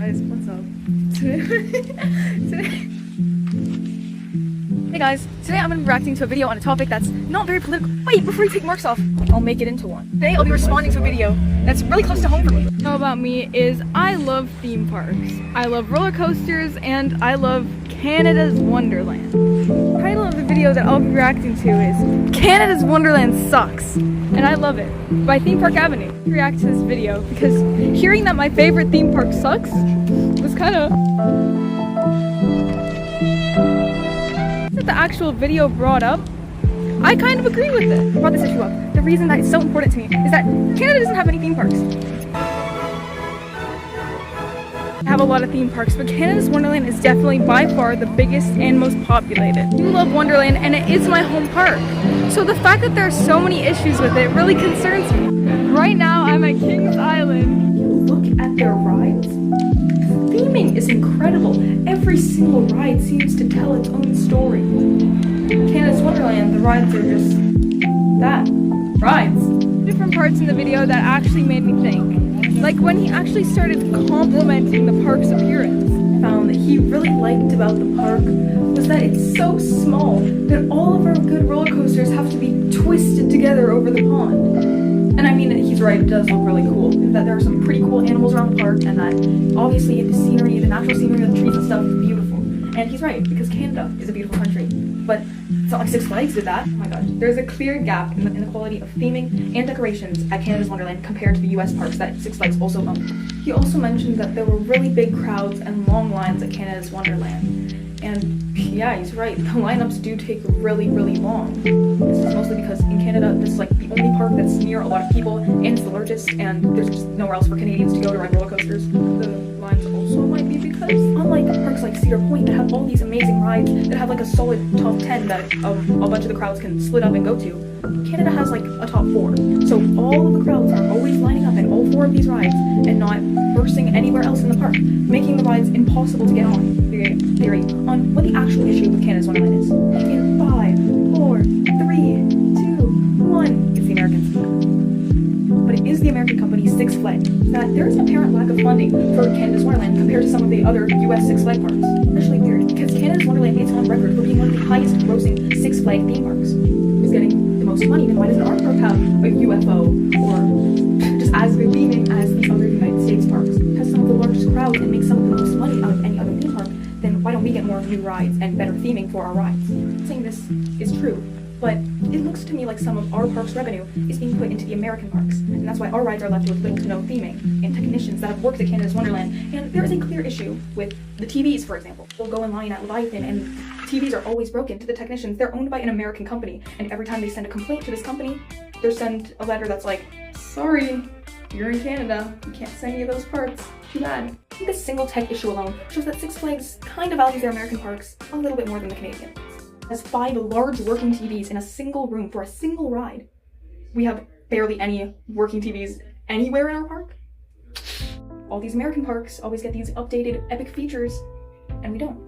Guys, what's up? Hey guys, today I'm going to be reacting to a video on a topic that's not very political. Wait, before you take marks off, I'll make it into one. Today I'll be responding to a video that's really close to home for me. What you know about me is I love theme parks. I love roller coasters and I love Canada's Wonderland. The title of the video that I'll be reacting to is Canada's Wonderland Sucks, and I love it, by Theme Park Avenue. I react to this video because hearing that my favorite theme park sucks was kind of... the actual video brought up, I kind of agree with it. I brought this issue up. The reason that it's so important to me is that Canada doesn't have any theme parks. I have a lot of theme parks, but Canada's Wonderland is definitely by far the biggest and most populated. I do love Wonderland and it is my home park. So the fact that there are so many issues with it really concerns me. Right now I'm at Kings Island. You look at their rides. Theming is incredible. Every single ride seems to tell its own story. Canada's Wonderland, the rides are just that. Rides. Different parts in the video that actually made me think. Like when he actually started complimenting the park's appearance. I found that he really liked about the park was that it's so small that all of our good roller coasters have to be twisted together over the pond. And I mean, he's right, it does look really cool. That there are some pretty cool animals around the park, and that obviously the scenery, the natural scenery of the trees and stuff is beautiful. And he's right, because Canada is a beautiful country. But it's not like Six Flags did that. Oh my gosh. There's a clear gap in the quality of theming and decorations at Canada's Wonderland compared to the US parks that Six Flags also own. He also mentioned that there were really big crowds and long lines at Canada's Wonderland. And yeah, he's right. The lineups do take really, really long. This is mostly because in Canada, this is like the only park that's near a lot of people, and it's the largest, and there's just nowhere else for Canadians to go to ride roller coasters. The lines also might be because, unlike parks like Cedar Point that have all these amazing rides that have like a solid top 10 that a bunch of the crowds can split up and go to, Canada has like a top 4. So all of the crowds are always lining up in all 4 of these rides and not bursting anywhere else in the park, making the rides impossible to get on. Theory on what the actual issue with Canada's Wonderland is. In 5, 4, 3, 2, 1, it's the Americans. But it is the American company Six Flags that there is an apparent lack of funding for Canada's Wonderland compared to some of the other US Six Flags parks. Especially weird because Canada's Wonderland is on record for being one of the highest grossing Six Flags theme parks. Who's getting the most money? Then why doesn't our park have a UFO or just as good theming as the other United States parks? It has some of the largest crowds and makes some of the most money out of any other theme park. Then why don't we get more new rides and better theming for our rides? I'm not saying this is true, but it looks to me like some of our park's revenue is being put into the American parks, and that's why our rides are left with little to no theming and technicians that have worked at Canada's Wonderland. And there is a clear issue with the TVs, for example. We'll go in line at Leviathan and TVs are always broken to the technicians. They're owned by an American company, and every time they send a complaint to this company, they send a letter that's like, sorry, you're in Canada, you can't send any of those parts, too bad. I think a single tech issue alone shows that Six Flags kind of values their American parks a little bit more than the Canadian. Has 5 large working TVs in a single room for a single ride. We have barely any working TVs anywhere in our park. All these American parks always get these updated epic features, and we don't.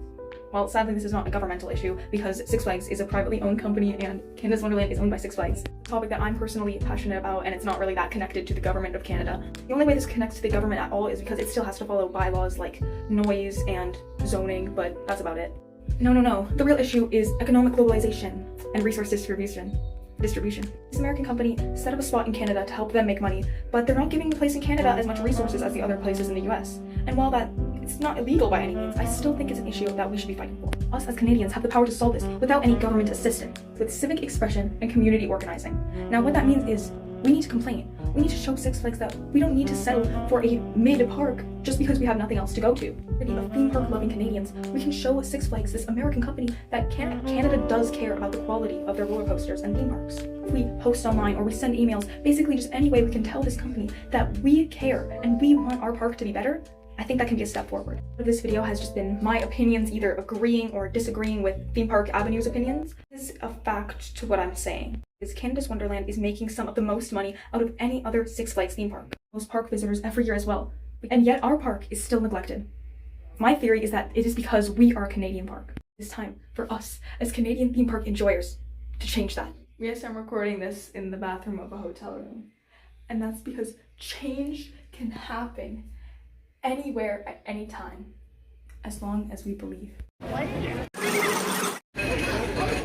Well, sadly, this is not a governmental issue because Six Flags is a privately owned company and Canada's Wonderland is owned by Six Flags. A topic that I'm personally passionate about, and it's not really that connected to the government of Canada. The only way this connects to the government at all is because it still has to follow bylaws like noise and zoning, but that's about it. No. The real issue is economic globalization and resource distribution. This American company set up a spot in Canada to help them make money, but they're not giving the place in Canada as much resources as the other places in the US. And while that it's not illegal by any means, I still think it's an issue that we should be fighting for. Us as Canadians have the power to solve this without any government assistance, with civic expression and community organizing. Now what that means is we need to complain. We need to show Six Flags that we don't need to settle for a mid-park just because we have nothing else to go to. Of theme park loving Canadians, we can show Six Flags, this American company, that Canada does care about the quality of their roller coasters and theme parks. If we post online or we send emails, basically just any way we can tell this company that we care and we want our park to be better, I think that can be a step forward. This video has just been my opinions either agreeing or disagreeing with Theme Park Avenue's opinions. This is a fact to what I'm saying. Is Canada's Wonderland is making some of the most money out of any other Six Flags theme park. Most park visitors every year as well. And yet our park is still neglected. My theory is that it is because we are a Canadian park. It's time for us as Canadian theme park enjoyers to change that. Yes, I'm recording this in the bathroom of a hotel room. And that's because change can happen. anywhere at any time, as long as we believe. What is